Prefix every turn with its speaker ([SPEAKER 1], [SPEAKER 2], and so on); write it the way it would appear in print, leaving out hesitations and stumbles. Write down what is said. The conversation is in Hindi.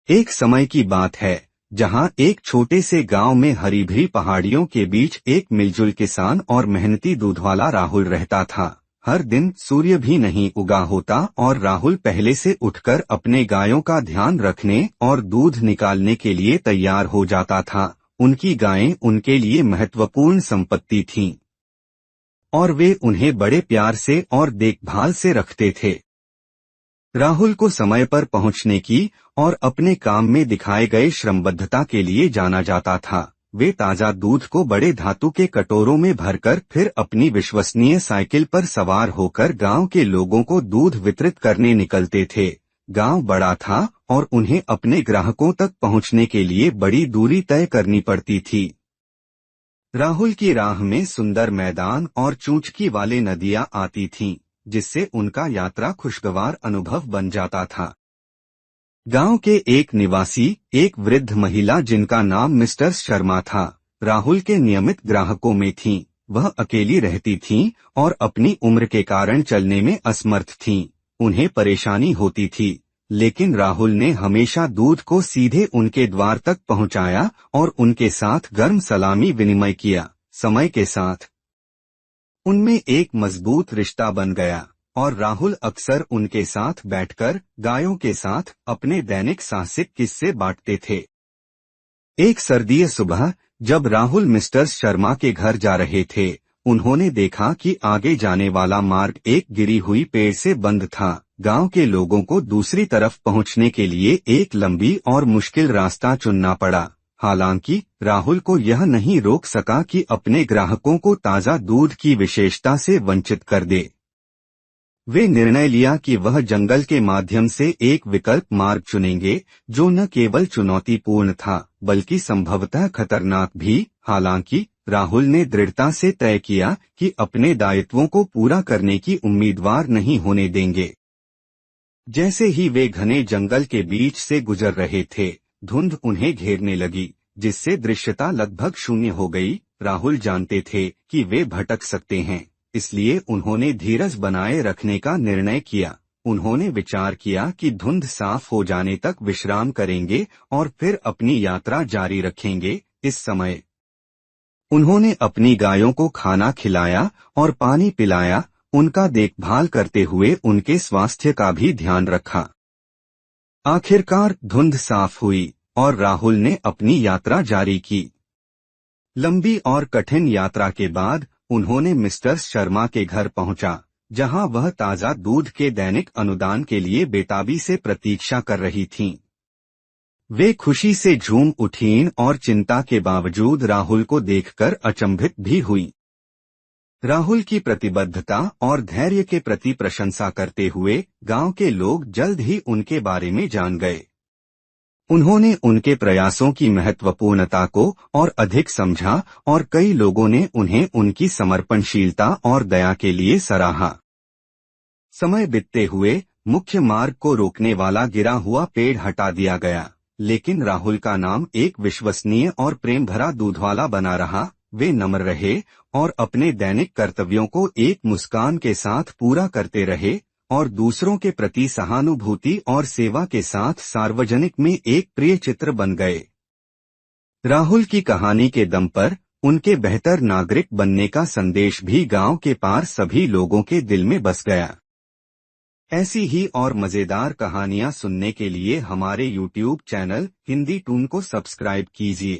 [SPEAKER 1] एक समय की बात है जहां एक छोटे से गांव में हरी भरी पहाड़ियों के बीच एक मिलजुल किसान और मेहनती दूधवाला राहुल रहता था। हर दिन सूर्य भी नहीं उगा होता और राहुल पहले से उठकर अपने गायों का ध्यान रखने और दूध निकालने के लिए तैयार हो जाता था। उनकी गायें उनके लिए महत्वपूर्ण संपत्ति थीं और वे उन्हें बड़े प्यार से और देखभाल से रखते थे। राहुल को समय पर पहुंचने की और अपने काम में दिखाए गए श्रमबद्धता के लिए जाना जाता था। वे ताजा दूध को बड़े धातु के कटोरों में भरकर फिर अपनी विश्वसनीय साइकिल पर सवार होकर गांव के लोगों को दूध वितरित करने निकलते थे। गांव बड़ा था और उन्हें अपने ग्राहकों तक पहुंचने के लिए बड़ी दूरी तय करनी पड़ती थी। राहुल की राह में सुंदर मैदान और चूचकी वाले नदियां आती थीं, जिससे उनका यात्रा खुशगवार अनुभव बन जाता था। गांव के एक निवासी, एक वृद्ध महिला जिनका नाम मिस्टर शर्मा था, राहुल के नियमित ग्राहकों में थीं। वह अकेली रहती थीं और अपनी उम्र के कारण चलने में असमर्थ थीं। उन्हें परेशानी होती थी, लेकिन राहुल ने हमेशा दूध को सीधे उनके द्वार तक पहुंचाया और उनके साथ गर्म सलामी विनिमय किया। समय के साथ उनमें एक मजबूत रिश्ता बन गया और राहुल अक्सर उनके साथ बैठकर गायों के साथ अपने दैनिक साहसिक किस्से बांटते थे। एक सर्दीय सुबह जब राहुल मिस्टर शर्मा के घर जा रहे थे, उन्होंने देखा कि आगे जाने वाला मार्ग एक गिरी हुई पेड़ से बंद था। गांव के लोगों को दूसरी तरफ पहुंचने के लिए एक लंबी और मुश्किल रास्ता चुनना पड़ा। हालांकि राहुल को यह नहीं रोक सका कि अपने ग्राहकों को ताजा दूध की विशेषता से वंचित कर दे। वे निर्णय लिया कि वह जंगल के माध्यम से एक विकल्प मार्ग चुनेंगे, जो न केवल चुनौतीपूर्ण था बल्कि संभवतः खतरनाक भी। हालांकि राहुल ने दृढ़ता से तय किया कि अपने दायित्वों को पूरा करने की उम्मीदवार नहीं होने देंगे। जैसे ही वे घने जंगल के बीच से गुजर रहे थे, धुंध उन्हें घेरने लगी, जिससे दृश्यता लगभग शून्य हो गई। राहुल जानते थे कि वे भटक सकते हैं, इसलिए उन्होंने धीरज बनाए रखने का निर्णय किया। उन्होंने विचार किया कि धुंध साफ हो जाने तक विश्राम करेंगे और फिर अपनी यात्रा जारी रखेंगे। इस समय उन्होंने अपनी गायों को खाना खिलाया और पानी पिलाया, उनका देखभाल करते हुए उनके स्वास्थ्य का भी ध्यान रखा। आखिरकार धुंध साफ हुई और राहुल ने अपनी यात्रा जारी की। लंबी और कठिन यात्रा के बाद उन्होंने मिस्टर शर्मा के घर पहुंचा, जहां वह ताजा दूध के दैनिक अनुदान के लिए बेताबी से प्रतीक्षा कर रही थीं। वे खुशी से झूम उठीं और चिंता के बावजूद राहुल को देखकर अचंभित भी हुईं। राहुल की प्रतिबद्धता और धैर्य के प्रति प्रशंसा करते हुए गांव के लोग जल्द ही उनके बारे में जान गए। उन्होंने उनके प्रयासों की महत्वपूर्णता को और अधिक समझा और कई लोगों ने उन्हें उनकी समर्पणशीलता और दया के लिए सराहा। समय बीतते हुए मुख्य मार्ग को रोकने वाला गिरा हुआ पेड़ हटा दिया गया, लेकिन राहुल का नाम एक विश्वसनीय और प्रेम भरा दूधवाला बना रहा। वे नम्र रहे और अपने दैनिक कर्तव्यों को एक मुस्कान के साथ पूरा करते रहे और दूसरों के प्रति सहानुभूति और सेवा के साथ सार्वजनिक में एक प्रिय चित्र बन गए। राहुल की कहानी के दम पर उनके बेहतर नागरिक बनने का संदेश भी गांव के पार सभी लोगों के दिल में बस गया। ऐसी ही और मजेदार कहानियां सुनने के लिए हमारे YouTube चैनल हिंदी टून को सब्सक्राइब कीजिए।